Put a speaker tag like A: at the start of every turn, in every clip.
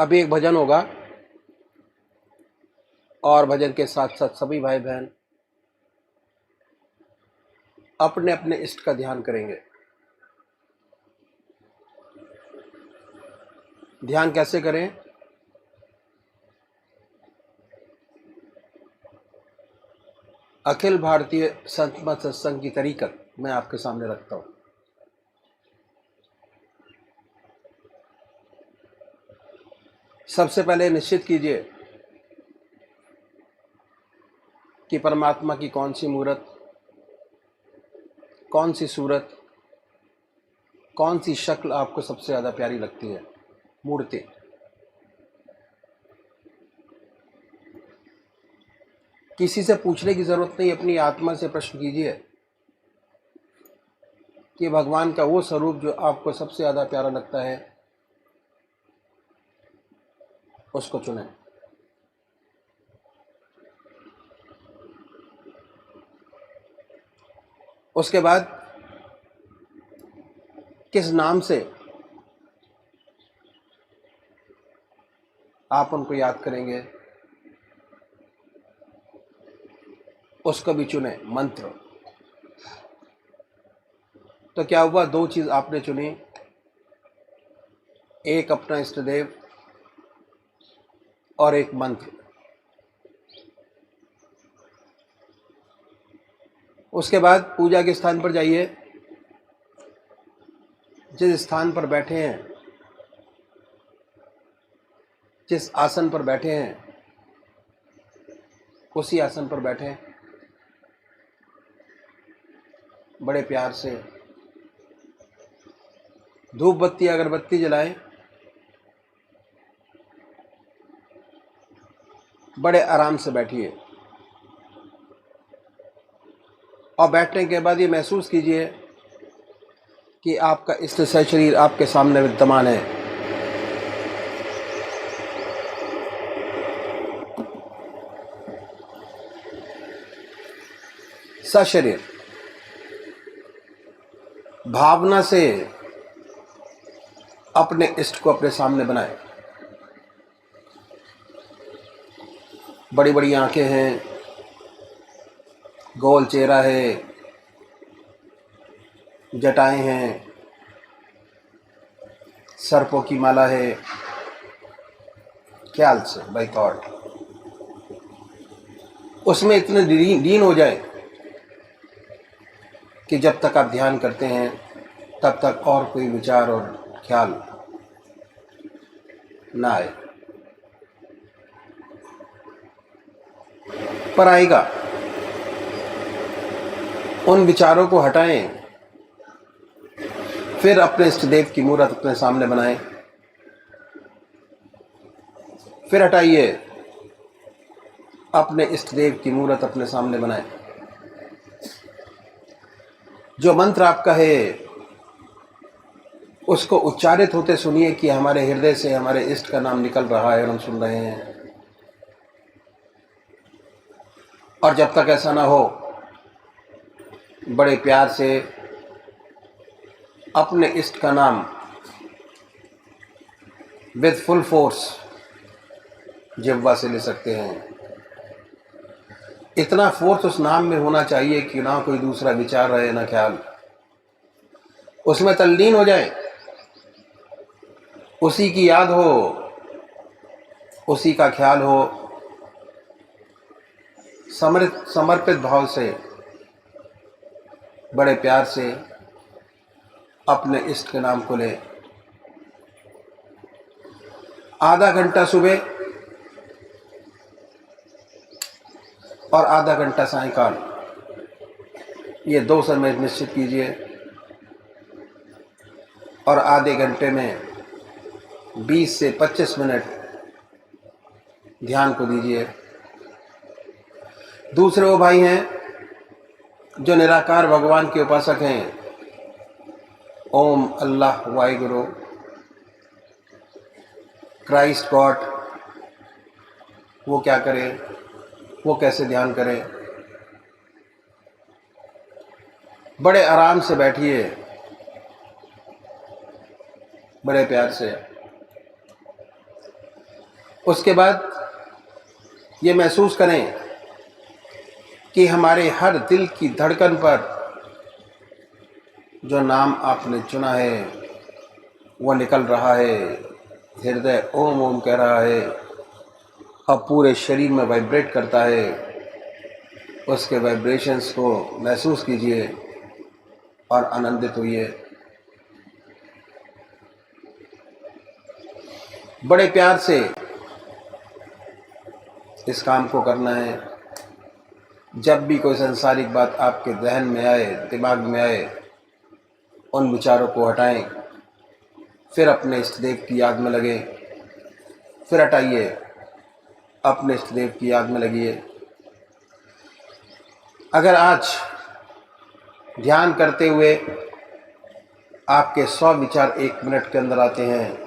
A: अभी एक भजन होगा और भजन के साथ साथ सभी भाई बहन अपने अपने इष्ट का ध्यान करेंगे। ध्यान कैसे करें? अखिल भारतीय संत मत सत्संग की तरीकत मैं आपके सामने रखता हूं। सबसे पहले निश्चित कीजिए कि परमात्मा की कौन सी मूर्त, कौन सी सूरत, कौन सी शक्ल आपको सबसे ज़्यादा प्यारी लगती है। मूर्ति किसी से पूछने की ज़रूरत नहीं, अपनी आत्मा से प्रश्न कीजिए कि भगवान का वो स्वरूप जो आपको सबसे ज़्यादा प्यारा लगता है उसको चुनें। उसके बाद किस नाम से आप उनको याद करेंगे उसको भी चुने। मंत्र तो क्या हुआ, दो चीज आपने चुनी, एक अपना इष्ट देव और एक मंत्र। उसके बाद पूजा के स्थान पर जाइए, जिस स्थान पर बैठे हैं, जिस आसन पर बैठे हैं उसी आसन पर बैठे, बड़े प्यार से धूप बत्ती अगरबत्ती जलाएं, बड़े आराम से बैठिए और बैठने के बाद ये महसूस कीजिए कि आपका इष्ट शरीर आपके सामने विद्यमान है। सशरीर भावना से अपने इष्ट को अपने सामने बनाए। बड़ी बड़ी आंखें हैं, गोल चेहरा है, जटाएं हैं, सर्पों की माला है। ख्याल से बाय थॉट उसमें इतने लीन हो जाए कि जब तक आप ध्यान करते हैं तब तक और कोई विचार और ख्याल ना आए। पर आएगा, उन विचारों को हटाएं, फिर अपने इष्ट देव की मूर्त अपने सामने बनाएं, फिर हटाइए, अपने इष्ट देव की मूर्त अपने सामने बनाएं। जो मंत्र आपका है उसको उच्चारित होते सुनिए कि हमारे हृदय से हमारे इष्ट का नाम निकल रहा है और हम सुन रहे हैं। और जब तक ऐसा ना हो, बड़े प्यार से अपने इष्ट का नाम विद फुल फोर्स जिह्वा से ले सकते हैं। इतना फोर्स उस नाम में होना चाहिए कि ना कोई दूसरा विचार रहे ना ख्याल, उसमें तल्लीन हो जाए, उसी की याद हो, उसी का ख्याल हो। समर्पित भाव से बड़े प्यार से अपने इष्ट के नाम को ले। आधा घंटा सुबह और आधा घंटा सायंकाल, ये दो समय निश्चित कीजिए और आधे घंटे में 20 से 25 मिनट ध्यान को दीजिए। दूसरे वो भाई हैं जो निराकार भगवान के उपासक हैं, ओम अल्लाह वाहिगुरु क्राइस्ट गॉड, वो क्या करें, वो कैसे ध्यान करें। बड़े आराम से बैठिए, बड़े प्यार से उसके बाद ये महसूस करें कि हमारे हर दिल की धड़कन पर जो नाम आपने चुना है वो निकल रहा है। हृदय ओम ओम कह रहा है और पूरे शरीर में वाइब्रेट करता है। उसके वाइब्रेशंस को महसूस कीजिए और आनंदित होइए। बड़े प्यार से इस काम को करना है। जब भी कोई सांसारिक बात आपके जहन में आए, दिमाग में आए, उन विचारों को हटाएं, फिर अपने इष्ट देव की याद में लगे, फिर हटाइए, अपने इष्ट देव की याद में लगिए। अगर आज ध्यान करते हुए आपके 100 विचार 1 मिनट के अंदर आते हैं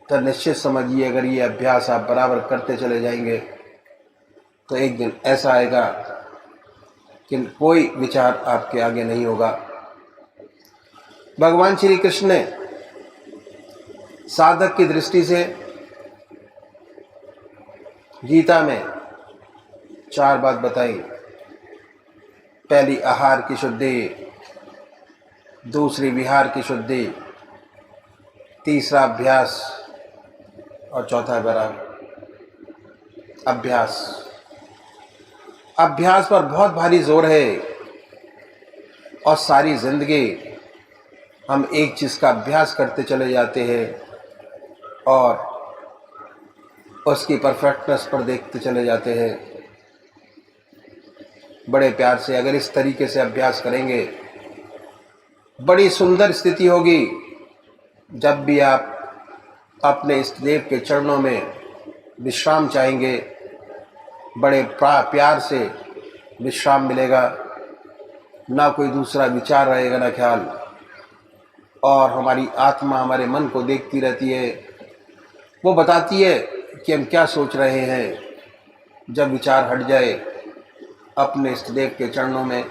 A: तो निश्चित समझिए, अगर ये अभ्यास आप बराबर करते चले जाएंगे तो एक दिन ऐसा आएगा कि कोई विचार आपके आगे नहीं होगा। भगवान श्री कृष्ण ने साधक की दृष्टि से गीता में 4 बात बताई। पहली आहार की शुद्धि, दूसरी विहार की शुद्धि, तीसरा अभ्यास और चौथा वैराग। अभ्यास पर बहुत भारी जोर है और सारी जिंदगी हम एक चीज़ का अभ्यास करते चले जाते हैं और उसकी परफेक्टनेस पर देखते चले जाते हैं। बड़े प्यार से अगर इस तरीके से अभ्यास करेंगे, बड़ी सुंदर स्थिति होगी। जब भी आप अपने इष्ट देव के चरणों में विश्राम चाहेंगे, बड़े प्यार से विश्राम मिलेगा। ना कोई दूसरा विचार रहेगा, ना ख्याल, और हमारी आत्मा हमारे मन को देखती रहती है। वो बताती है कि हम क्या सोच रहे हैं। जब विचार हट जाए अपने इष्ट देव के चरणों में,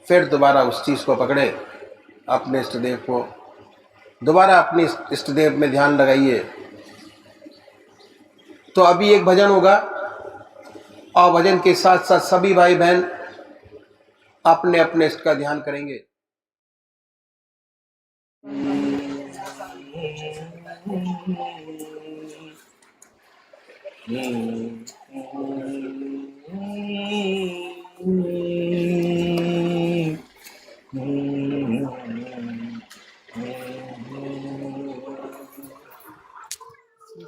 A: फिर दोबारा उस चीज़ को पकड़े, अपने इष्ट देव को दोबारा अपने इष्ट देव में ध्यान लगाइए। तो अभी एक भजन होगा और भजन के साथ साथ सभी भाई बहन अपने अपने इष्ट का ध्यान करेंगे।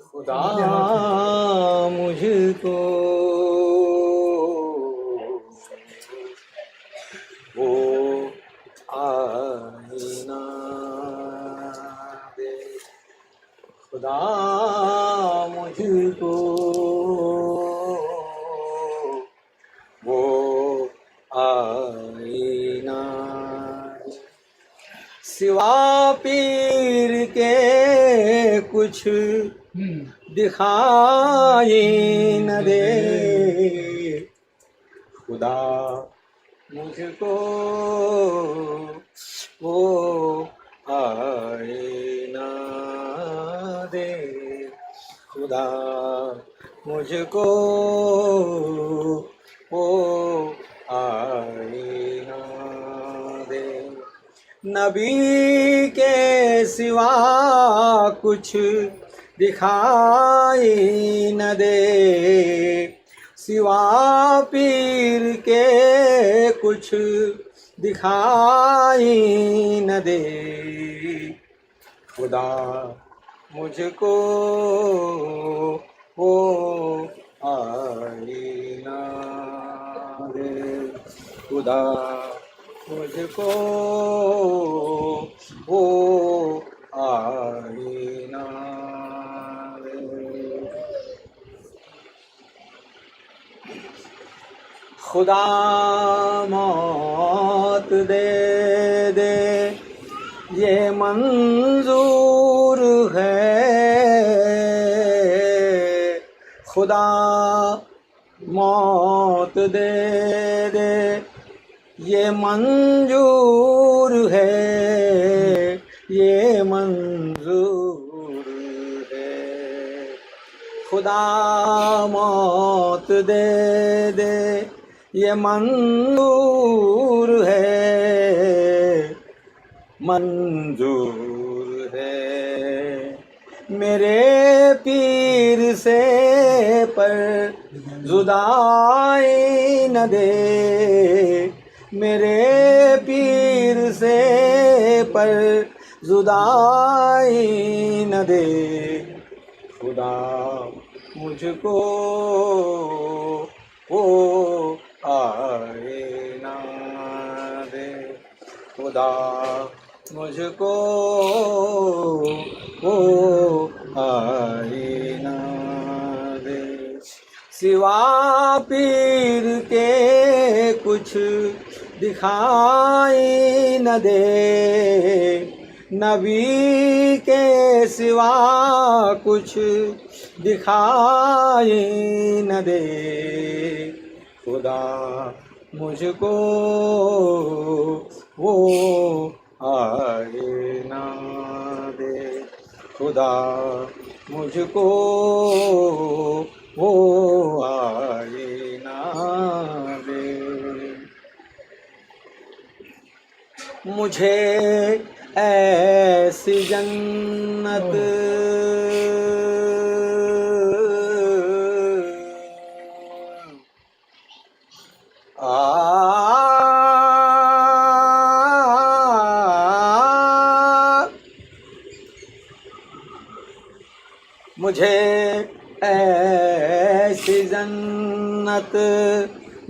B: खुदा मुझको वो आईना दे, खुदा मुझको वो आईना दे, सिवा पीर के कुछ दिखाई न दे, खुदा मुझको वो आईना दे, खुदा मुझको वो आईना दे। नबी के सिवा कुछ दिखाई न दे, सिवा पीर के कुछ दिखाई न दे, खुदा मुझको वो आईना दे, खुदा मुझको वो आईना दे। खुदा मौत दे दे ये मंजूर है, खुदा मौत दे दे ये मंजूर है, ये मंजूर है, खुदा मौत दे दे ये मंजूर है, मंजूर है। मेरे पीर से पर जुदाई न दे, मेरे पीर से पर जुदाई न दे। खुदा मुझको वो आए ना दे, खुदा मुझको वो आए ना दे। सिवा पीर के कुछ दिखाई न दे, नबी के सिवा कुछ दिखाई न दे। खुदा मुझको वो आए ना दे, खुदा मुझको वो आए ना दे। मुझे ऐसी जन्नत मुझे ऐसी जन्नत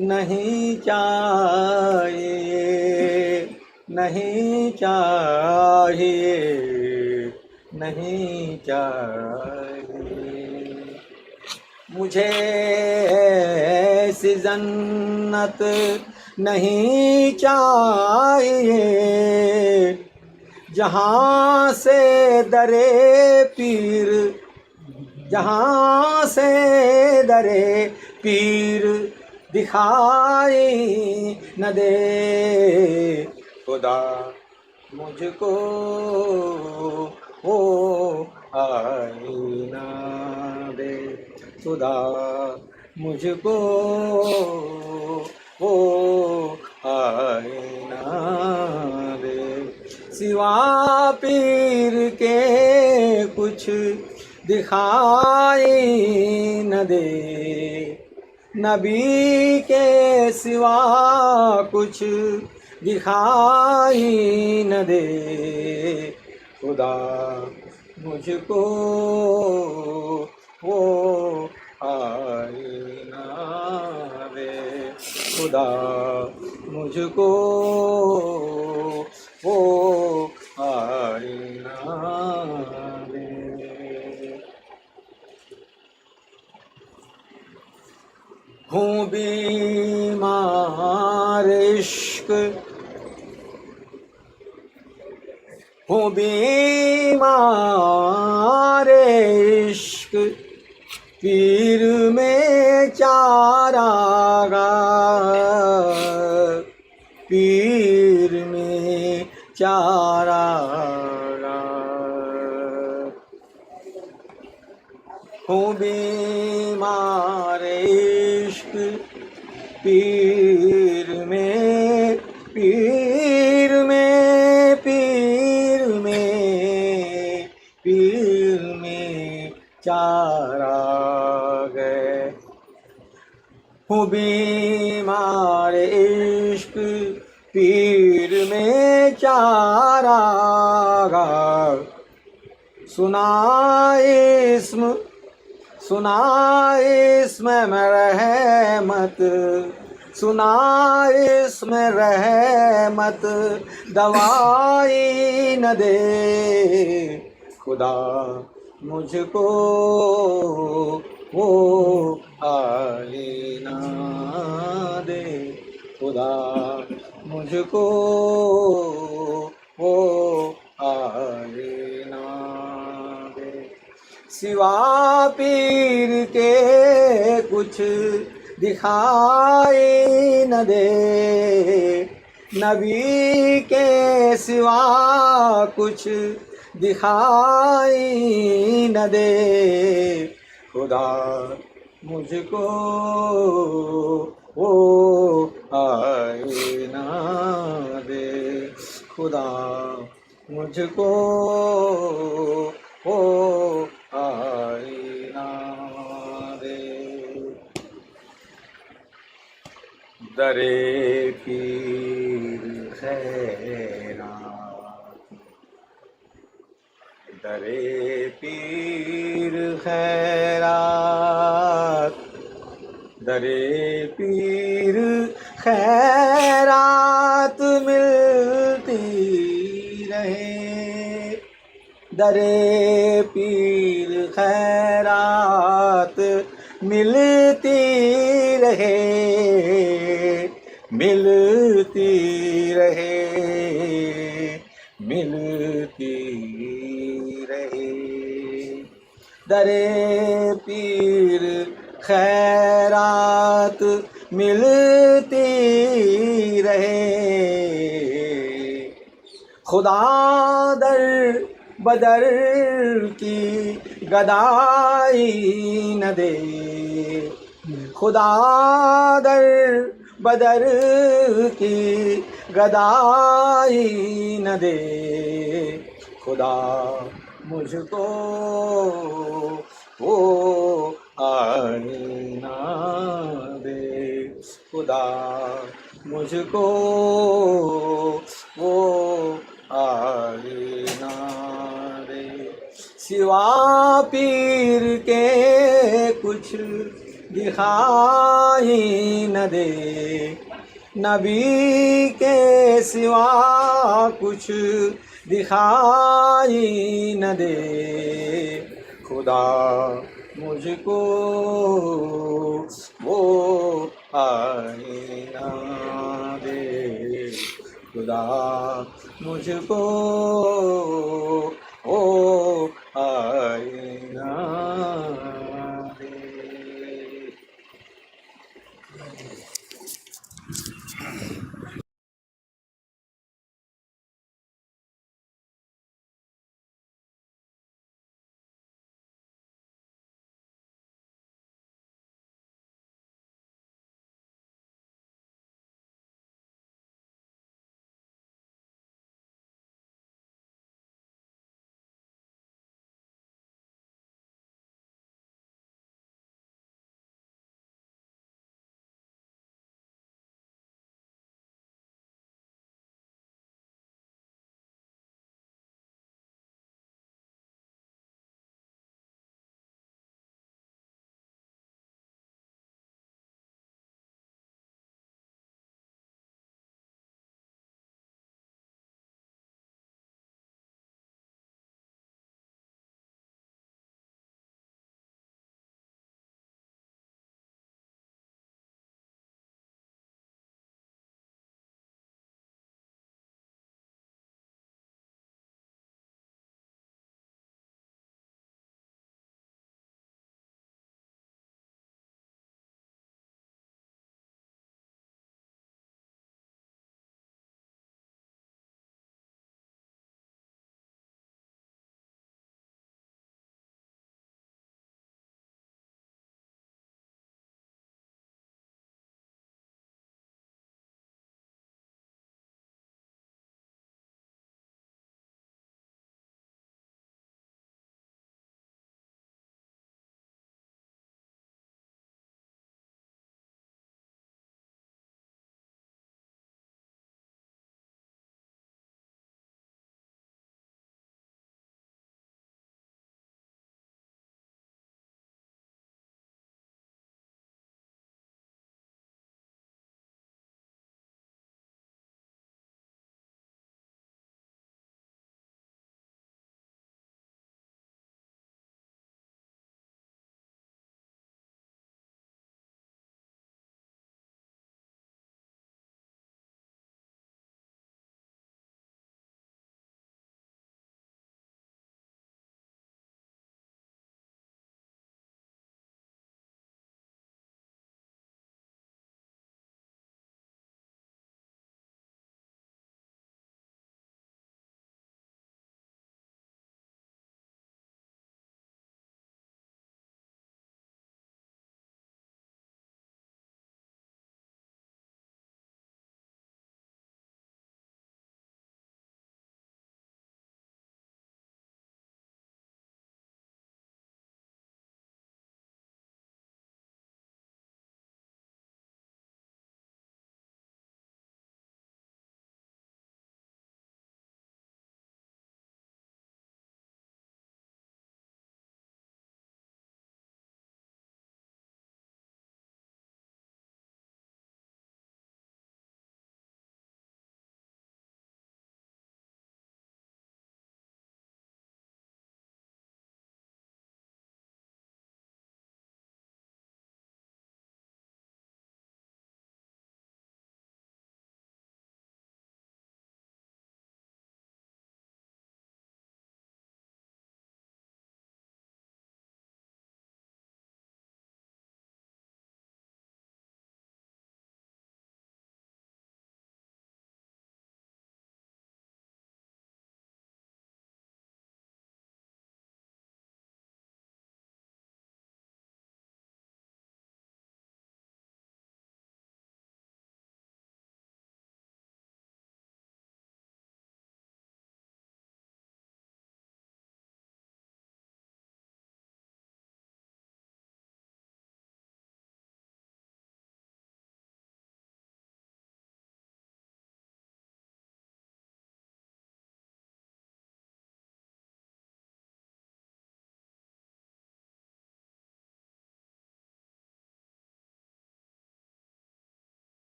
B: नहीं चाहिए, नहीं चाहिए, नहीं चाहिए। मुझे ऐसी जन्नत नहीं चाहिए जहाँ से दरे पीर, जहाँ से दरे पीर दिखाई न दे। खुदा मुझको वो आए ना दे, खुदा मुझको वो आए ना दे। सिवा पीर के कुछ दिखाई न दे, नबी के सिवा कुछ दिखाई न दे। खुदा मुझको वो आए ना दे, खुदा मुझको वो आए ना दे। हूँ बीमार इश्क, हूँ बीमार इश्क, पीर में चारागाह, पीर में चारागाह। हूँ बीमार इश्क, पीर में, पीर में, पीर में, पीर में चारागाह। हूँ बीमार इश्क, पीर में चारागाह। सुना इस्म, सुना इसमें रहमत, सुना इसमें रहमत दवाई न दे। खुदा मुझको वो आए ना दे, खुदा मुझको वो आए ना दे। सिवा पीर के कुछ दिखाई न दे, नबी के सिवा कुछ दिखाई न दे। खुदा मुझको वो आईना दे, खुदा मुझको वो आईना दे। दरे पीर खैरात, दरे पीर खैरात, दरे पीर खैरात मिलती रहे, दरे पीर खैरात मिलती रहे, मिलती रहे, मिलती रहे। दरे पीर खैरात मिलती रहे, खुदा दर बदर की गदाई न दे, खुदा दर बदर की गदाई न दे, खुदा मुझको वो आईना दे, खुदा मुझको वो आईना दे। सिवा पीर के कुछ दिखाई न दे, नबी के सिवा कुछ दिखाई न दे, खुदा मुझको वो आईना दे, खुदा मुझको वो आईना दे।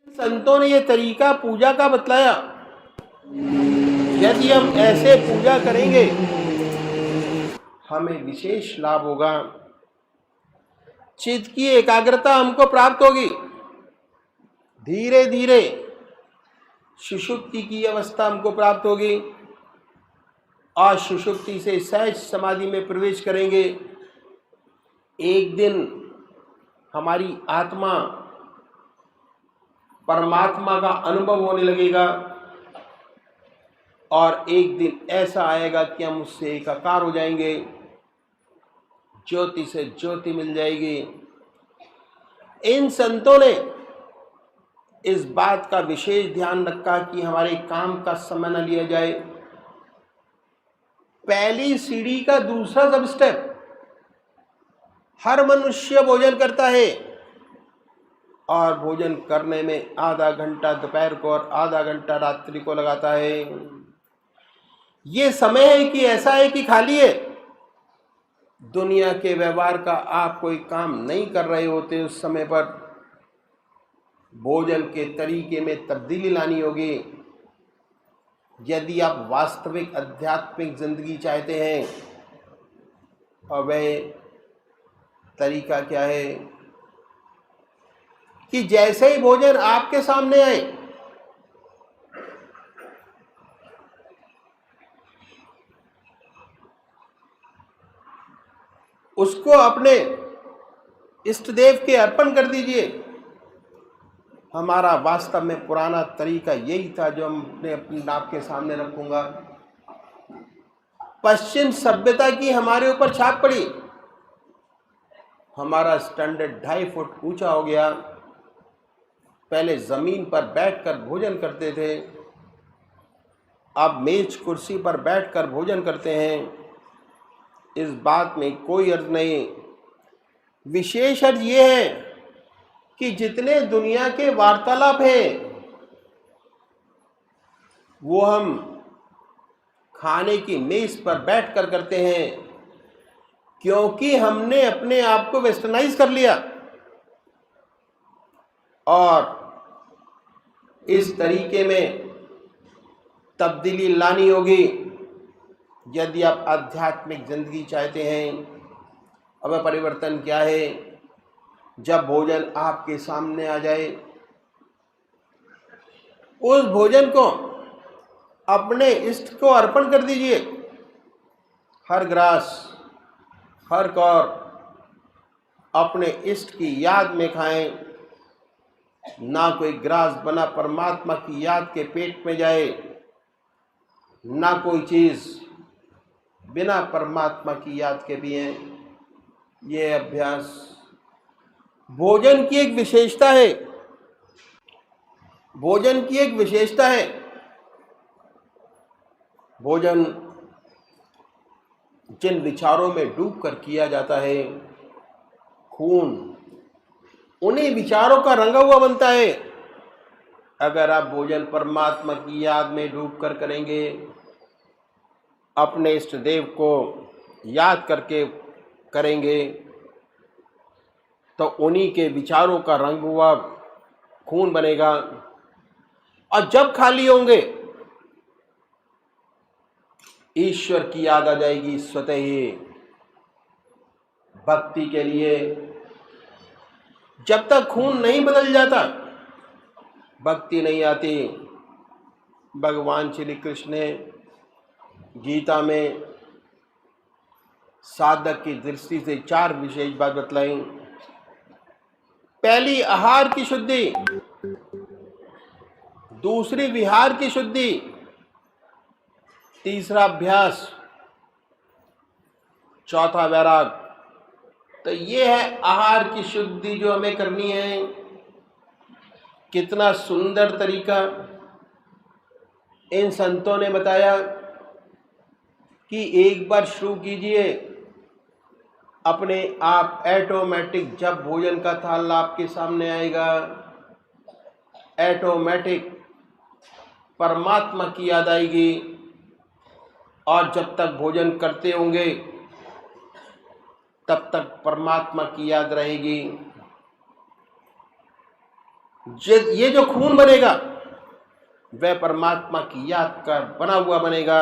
A: संतों ने ये तरीका पूजा का बतलाया। यदि हम ऐसे पूजा करेंगे हमें विशेष लाभ होगा, चित्त की एकाग्रता हमको प्राप्त होगी, धीरे धीरे सुषुप्ति की अवस्था हमको प्राप्त होगी और सुषुप्ति से सहज समाधि में प्रवेश करेंगे। एक दिन हमारी आत्मा परमात्मा का अनुभव होने लगेगा और एक दिन ऐसा आएगा कि हम उससे एकाकार हो जाएंगे, ज्योति से ज्योति मिल जाएगी। इन संतों ने इस बात का विशेष ध्यान रखा कि हमारे काम का समय न लिया जाए। पहली सीढ़ी का दूसरा सब स्टेप, हर मनुष्य भोजन करता है और भोजन करने में आधा घंटा दोपहर को और आधा घंटा रात्रि को लगाता है। ये समय है कि ऐसा है कि खाली है, दुनिया के व्यवहार का आप कोई काम नहीं कर रहे होते। उस समय पर भोजन के तरीके में तब्दीली लानी होगी। यदि आप वास्तविक आध्यात्मिक जिंदगी चाहते हैं, और वह तरीका क्या है कि जैसे ही भोजन आपके सामने आए उसको अपने इष्ट देव के अर्पण कर दीजिए। हमारा वास्तव में पुराना तरीका यही था जो हमने अपने आपके सामने रखूंगा। पश्चिम सभ्यता की हमारे ऊपर छाप पड़ी, हमारा स्टैंडर्ड 2.5 फुट ऊंचा हो गया। पहले जमीन पर बैठकर भोजन करते थे, अब मेज कुर्सी पर बैठकर भोजन करते हैं। इस बात में कोई अर्थ नहीं। विशेष अर्थ ये है कि जितने दुनिया के वार्तालाप हैं वो हम खाने की मेज पर बैठकर करते हैं, क्योंकि हमने अपने आप को वेस्टर्नाइज कर लिया। और इस तरीके में तब्दीली लानी होगी यदि आप आध्यात्मिक जिंदगी चाहते हैं। अब परिवर्तन क्या है? जब भोजन आपके सामने आ जाए, उस भोजन को अपने इष्ट को अर्पण कर दीजिए। हर ग्रास, हर कौर अपने इष्ट की याद में खाएं। ना कोई ग्रास बना परमात्मा की याद के पेट में जाए, ना कोई चीज बिना परमात्मा की याद के पिए। ये अभ्यास भोजन की एक विशेषता है। भोजन की एक विशेषता है। भोजन जिन विचारों में डूबकर किया जाता है, खून उन्हीं विचारों का रंगा हुआ बनता है। अगर आप भोजन परमात्मा की याद में डूबकर करेंगे, अपने इष्ट देव को याद करके करेंगे, तो उन्हीं के विचारों का रंग हुआ खून बनेगा। और जब खाली होंगे, ईश्वर की याद आ जाएगी स्वतः ही। भक्ति के लिए जब तक खून नहीं बदल जाता, भक्ति नहीं आती। भगवान श्री कृष्ण ने गीता में साधक की दृष्टि से 4 विशेष बात बतलाई। पहली आहार की शुद्धि, दूसरी विहार की शुद्धि, तीसरा अभ्यास, चौथा वैराग। तो ये है आहार की शुद्धि जो हमें करनी है। कितना सुंदर तरीका इन संतों ने बताया कि एक बार शुरू कीजिए, अपने आप ऑटोमेटिक जब भोजन का थाल आपके सामने आएगा, ऑटोमेटिक परमात्मा की याद आएगी। और जब तक भोजन करते होंगे तब तक परमात्मा की याद रहेगी। ये जो खून बनेगा वह परमात्मा की याद का बना हुआ बनेगा।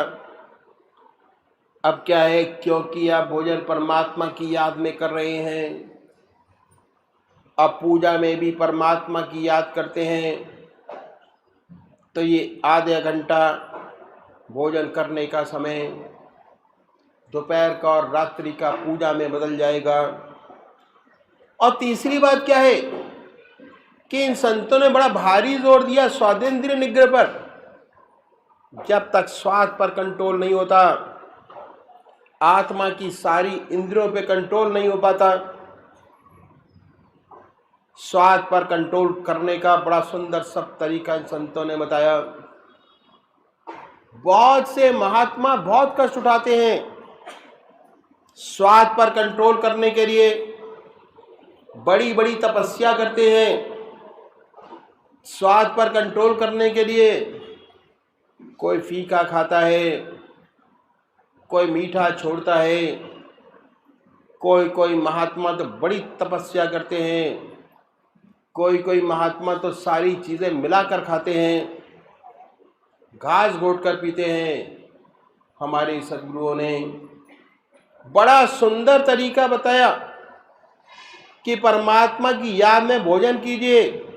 A: अब क्या है, क्योंकि आप भोजन परमात्मा की याद में कर रहे हैं, अब पूजा में भी परमात्मा की याद करते हैं, तो ये आधा घंटा भोजन करने का समय दोपहर का और रात्रि का पूजा में बदल जाएगा। और तीसरी बात क्या है कि इन संतों ने बड़ा भारी जोर दिया स्वादेंद्रिय निग्रह पर। जब तक स्वाद पर कंट्रोल नहीं होता, आत्मा की सारी इंद्रियों पे कंट्रोल नहीं हो पाता। स्वाद पर कंट्रोल करने का बड़ा सुंदर सब तरीका इन संतों ने बताया। बहुत से महात्मा बहुत कष्ट उठाते हैं स्वाद पर कंट्रोल करने के लिए, बड़ी बड़ी तपस्या करते हैं स्वाद पर कंट्रोल करने के लिए। कोई फीका खाता है, कोई मीठा छोड़ता है, कोई महात्मा तो बड़ी तपस्या करते हैं, कोई महात्मा तो सारी चीज़ें मिलाकर खाते हैं, घास घोट कर पीते हैं। हमारे सद्गुरुओं ने बड़ा सुंदर तरीका बताया कि परमात्मा की याद में भोजन कीजिए,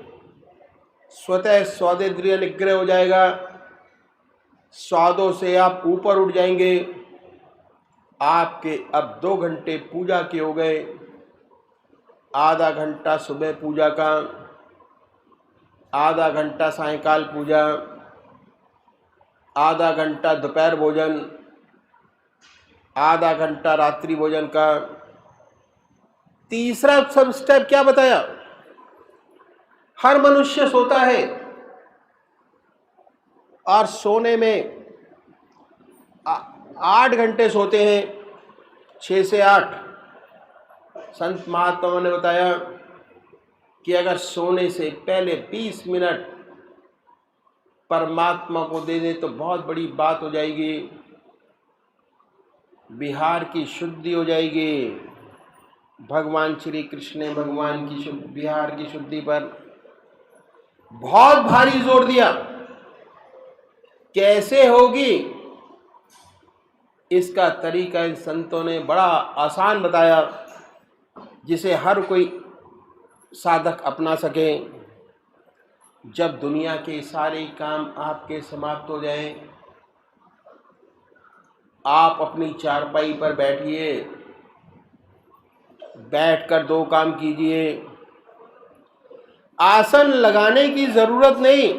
A: स्वतः स्वादेंद्रिय निग्रह हो जाएगा, स्वादों से आप ऊपर उठ जाएंगे। आपके अब 2 घंटे पूजा के हो गए, आधा घंटा सुबह पूजा का, आधा घंटा सायंकाल पूजा, आधा घंटा दोपहर भोजन, आधा घंटा रात्रि भोजन का। तीसरा सब स्टेप क्या बताया, हर मनुष्य सोता है और सोने में 8 घंटे सोते हैं, 6 से 8। संत महात्माओं ने बताया कि अगर सोने से पहले 20 मिनट परमात्मा को दे दे तो बहुत बड़ी बात हो जाएगी, बिहार की शुद्धि हो जाएगी। भगवान श्री कृष्ण ने भगवान की बिहार की शुद्धि पर बहुत भारी जोर दिया। कैसे होगी इसका तरीका इन संतों ने बड़ा आसान बताया, जिसे हर कोई साधक अपना सके। जब दुनिया के सारे काम आपके समाप्त हो जाएं, आप अपनी चारपाई पर बैठिए, बैठकर 2 काम कीजिए। आसन लगाने की जरूरत नहीं।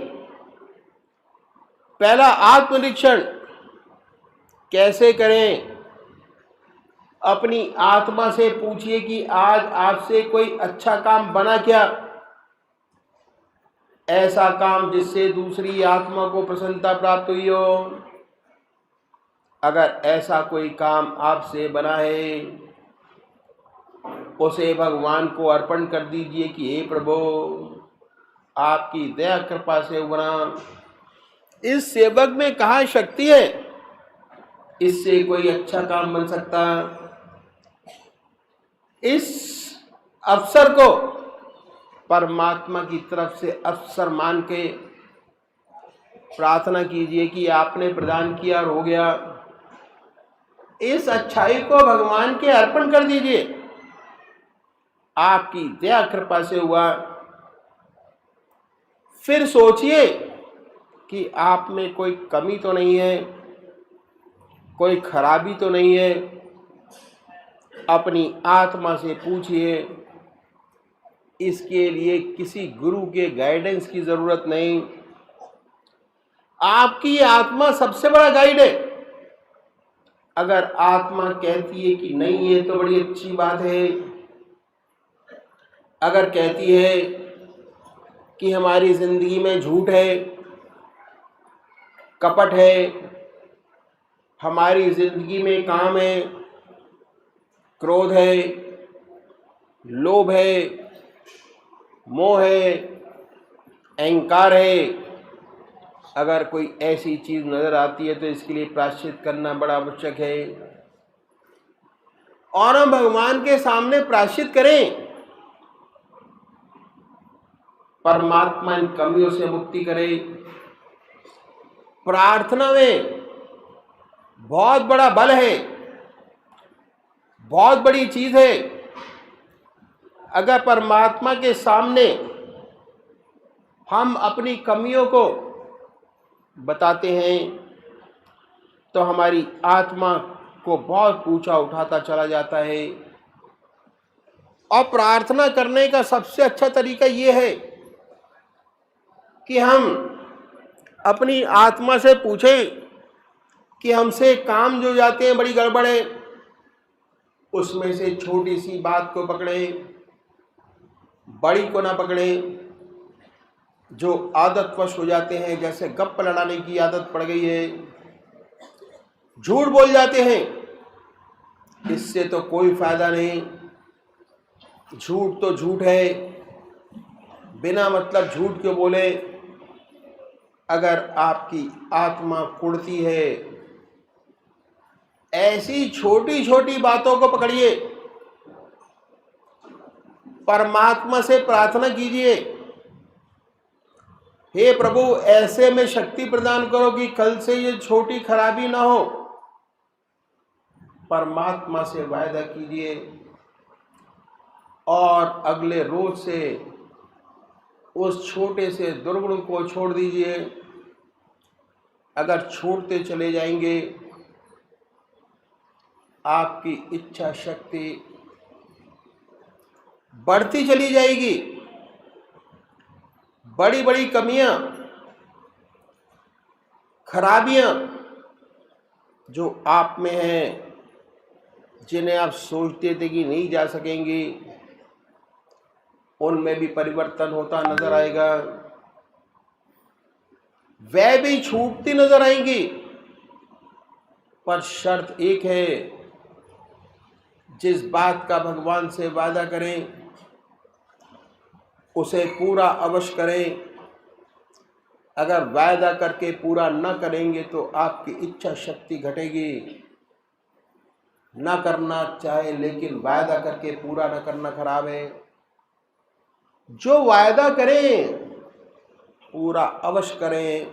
A: पहला आत्मनिरीक्षण कैसे करें, अपनी आत्मा से पूछिए कि आज आपसे कोई अच्छा काम बना क्या, ऐसा काम जिससे दूसरी आत्मा को प्रसन्नता प्राप्त हुई हो। अगर ऐसा कोई काम आपसे बना है, उसे भगवान को अर्पण कर दीजिए कि हे प्रभु, आपकी दया कृपा से बना। इस सेवक में कहाँ शक्ति है, इससे कोई अच्छा काम बन सकता। इस अवसर को परमात्मा की तरफ से अवसर मान के प्रार्थना कीजिए कि आपने प्रदान किया और हो गया। इस अच्छाई को भगवान के अर्पण कर दीजिए, आपकी दया कृपा से हुआ। फिर सोचिए कि आप में कोई कमी तो नहीं है, कोई खराबी तो नहीं है। अपनी आत्मा से पूछिए। इसके लिए किसी गुरु के गाइडेंस की जरूरत नहीं। आपकी आत्मा सबसे बड़ा गाइड है। अगर आत्मा कहती है कि नहीं ये तो बड़ी अच्छी बात है, अगर कहती है कि हमारी जिंदगी में झूठ है, कपट है, हमारी जिंदगी में काम है, क्रोध है, लोभ है, मोह है, अहंकार है, अगर कोई ऐसी चीज नजर आती है तो इसके लिए प्रायश्चित करना बड़ा आवश्यक है। और हम भगवान के सामने प्रायश्चित करें। परमात्मा इन कमियों से मुक्ति करे। प्रार्थना में बहुत बड़ा बल है, बहुत बड़ी चीज है। अगर परमात्मा के सामने हम अपनी कमियों को बताते हैं तो हमारी आत्मा को बहुत ऊंचा उठाता चला जाता है। और प्रार्थना करने का सबसे अच्छा तरीका ये है कि हम अपनी आत्मा से पूछें कि हमसे काम जो जाते हैं बड़ी गड़बड़ है, उसमें से छोटी सी बात को पकड़ें, बड़ी को ना पकड़ें। जो आदतवश हो जाते हैं, जैसे गप्प लड़ाने की आदत पड़ गई है, झूठ बोल जाते हैं, इससे तो कोई फायदा नहीं। झूठ तो झूठ है, बिना मतलब झूठ क्यों बोले। अगर आपकी आत्मा कुढ़ती है, ऐसी छोटी छोटी बातों को पकड़िए, परमात्मा से प्रार्थना कीजिए, हे प्रभु ऐसे में शक्ति प्रदान करो कि कल से ये छोटी खराबी ना हो। परमात्मा से वायदा कीजिए और अगले रोज से उस छोटे से दुर्गुण को छोड़ दीजिए। अगर छोड़ते चले जाएंगे, आपकी इच्छा शक्ति बढ़ती चली जाएगी। बड़ी बड़ी कमियां, खराबियां जो आप में हैं, जिन्हें आप सोचते थे कि नहीं जा सकेंगी, उनमें भी परिवर्तन होता नजर आएगा। वह भी छूटती नजर आएंगी। पर शर्त एक है, जिस बात का भगवान से वादा करें उसे पूरा अवश्य करें। अगर वायदा करके पूरा न करेंगे तो आपकी इच्छा शक्ति घटेगी। न करना चाहे लेकिन वायदा करके पूरा न करना खराब है। जो वायदा करें पूरा अवश्य करें,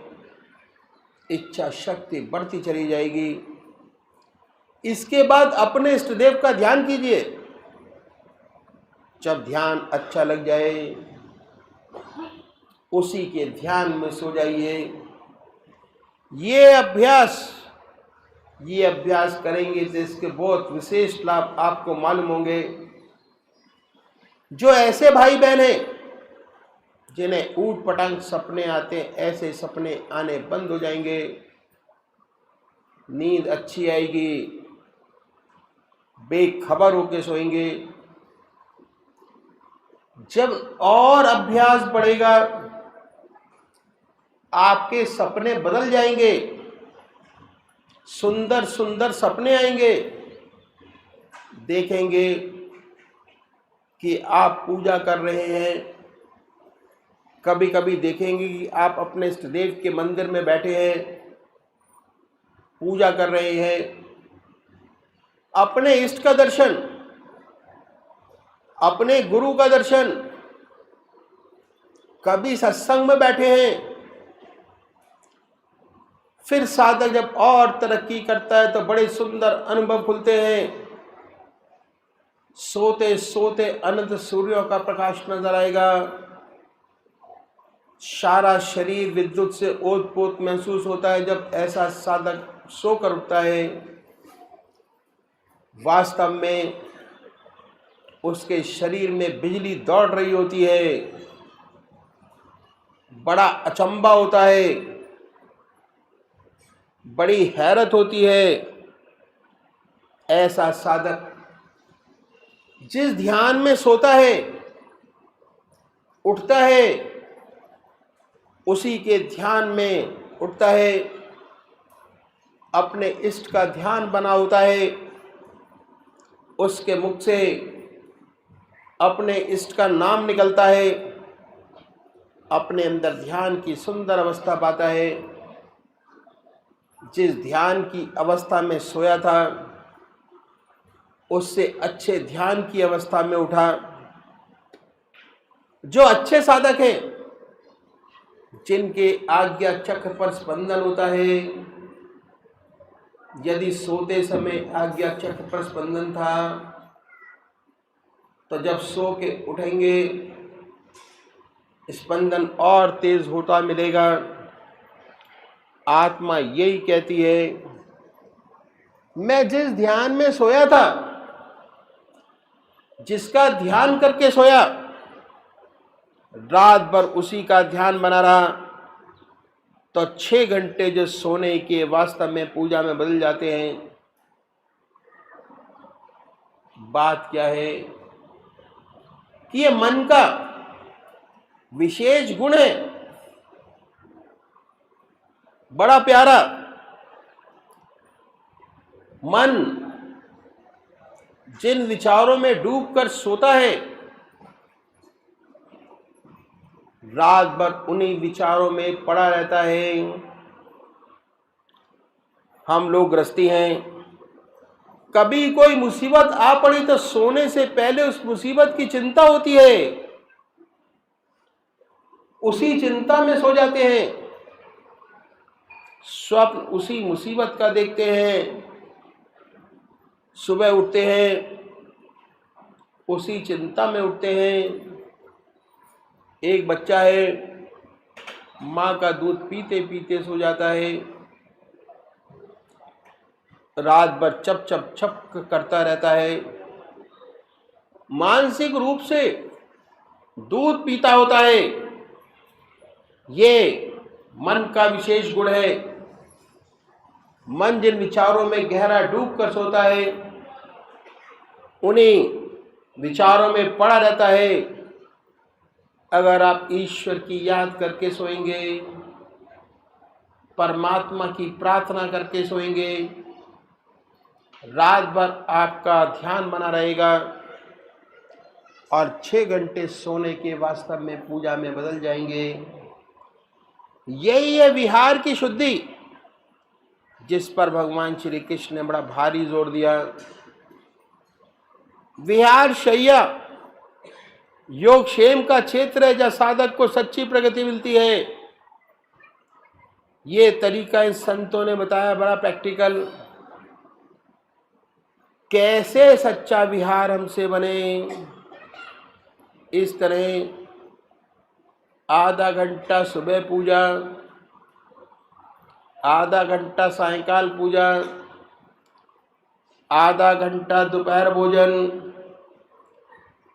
A: इच्छा शक्ति बढ़ती चली जाएगी। इसके बाद अपने इष्ट देव का ध्यान कीजिए। जब ध्यान अच्छा लग जाए, उसी के ध्यान में सो जाइए। ये अभ्यास करेंगे तो इसके बहुत विशेष लाभ आपको मालूम होंगे। जो ऐसे भाई बहन हैं जिन्हें ऊट पटांग सपने आते हैं, ऐसे सपने आने बंद हो जाएंगे। नींद अच्छी आएगी, बेखबर होके सोएंगे। जब और अभ्यास बढ़ेगा, आपके सपने बदल जाएंगे, सुंदर सुंदर सपने आएंगे। देखेंगे कि आप पूजा कर रहे हैं। कभी कभी देखेंगे कि आप अपने इष्ट देव के मंदिर में बैठे हैं, पूजा कर रहे हैं। अपने इष्ट का दर्शन, अपने गुरु का दर्शन। कभी सत्संग में बैठे हैं। फिर साधक जब और तरक्की करता है तो बड़े सुंदर अनुभव खुलते हैं। सोते सोते अनंत सूर्यों का प्रकाश नजर आएगा। सारा शरीर विद्युत से ओतप्रोत महसूस होता है जब ऐसा साधक सोकर उठता है। वास्तव में उसके शरीर में बिजली दौड़ रही होती है। बड़ा अचंभा होता है, बड़ी हैरत होती है। ऐसा साधक जिस ध्यान में सोता है, उठता है, उसी के ध्यान में उठता है, अपने इष्ट का ध्यान बना होता है। उसके मुख से अपने इष्ट का नाम निकलता है। अपने अंदर ध्यान की सुंदर अवस्था पाता है। जिस ध्यान की अवस्था में सोया था, उससे अच्छे ध्यान की अवस्था में उठा। जो अच्छे साधक हैं जिनके आज्ञा चक्र पर स्पंदन होता है। यदि सोते समय आज्ञा चक्र पर स्पंदन था तो जब सो के उठेंगे स्पंदन और तेज होता मिलेगा। आत्मा यही कहती है, मैं जिस ध्यान में सोया था, जिसका ध्यान करके सोया, रात भर उसी का ध्यान बना रहा, तो 6 घंटे जो सोने के वास्तव में पूजा में बदल जाते हैं। बात क्या है कि ये मन का विशेष गुण है, बड़ा प्यारा। मन जिन विचारों में डूबकर सोता है, रात भर उन्हीं विचारों में पड़ा रहता है। हम लोग गृहस्थी हैं, कभी कोई मुसीबत आ पड़ी तो सोने से पहले उस मुसीबत की चिंता होती है, उसी चिंता में सो जाते हैं। स्वप्न उसी मुसीबत का देखते हैं, सुबह उठते हैं उसी चिंता में उठते हैं। एक बच्चा है, माँ का दूध पीते पीते सो जाता है, रात भर चप चप चप करता रहता है, मानसिक रूप से दूध पीता होता है। ये मन का विशेष गुण है। मन जिन विचारों में गहरा डूब कर सोता है, उन्हीं विचारों में पड़ा रहता है। अगर आप ईश्वर की याद करके सोएंगे, परमात्मा की प्रार्थना करके सोएंगे, रात भर आपका ध्यान बना रहेगा और 6 घंटे सोने के वास्तव में पूजा में बदल जाएंगे। यही है विहार की शुद्धि, जिस पर भगवान श्री कृष्ण ने बड़ा भारी जोर दिया। विहार शैया योगक्षेम का क्षेत्र है, जहाँ साधक को सच्ची प्रगति मिलती है। ये तरीका इन संतों ने बताया, बड़ा प्रैक्टिकल। कैसे सच्चा विहार हमसे बने? इस तरह आधा घंटा सुबह पूजा, आधा घंटा सायंकाल पूजा, आधा घंटा दोपहर भोजन,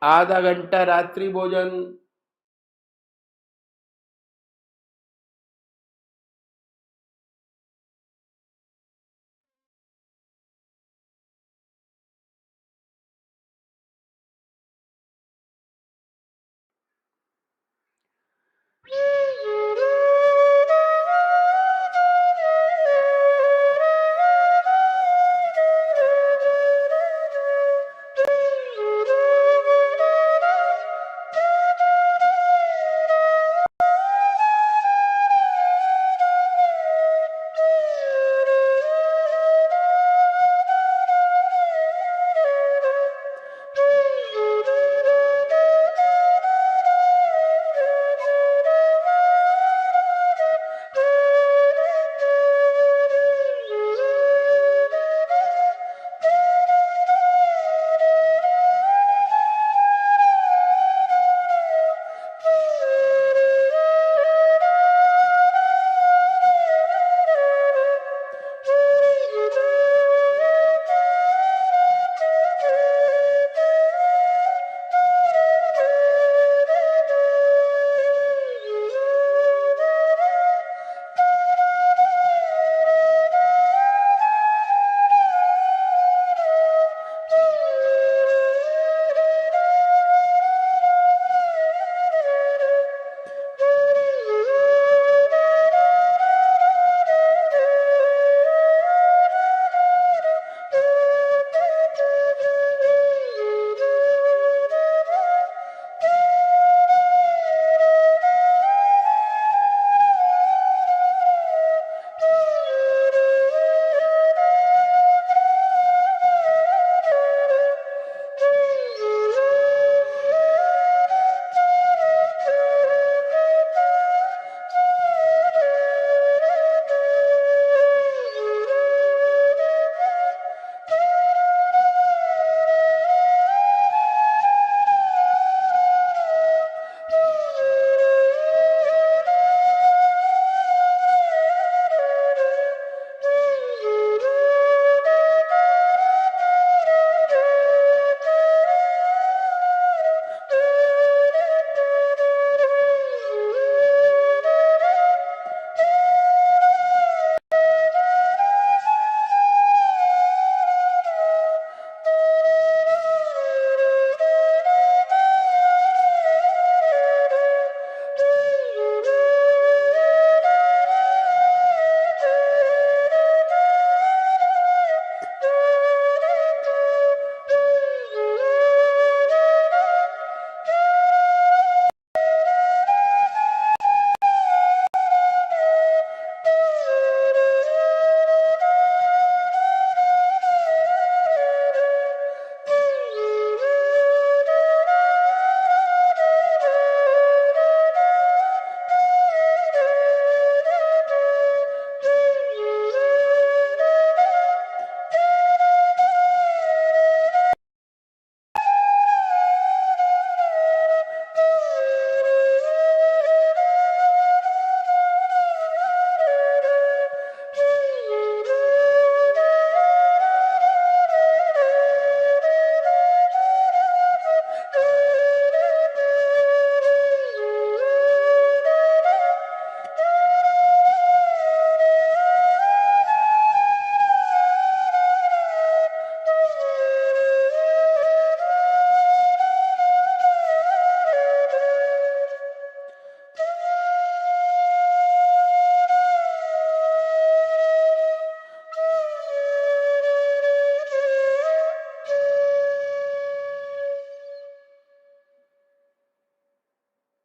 A: आधा घंटा रात्रि भोजन,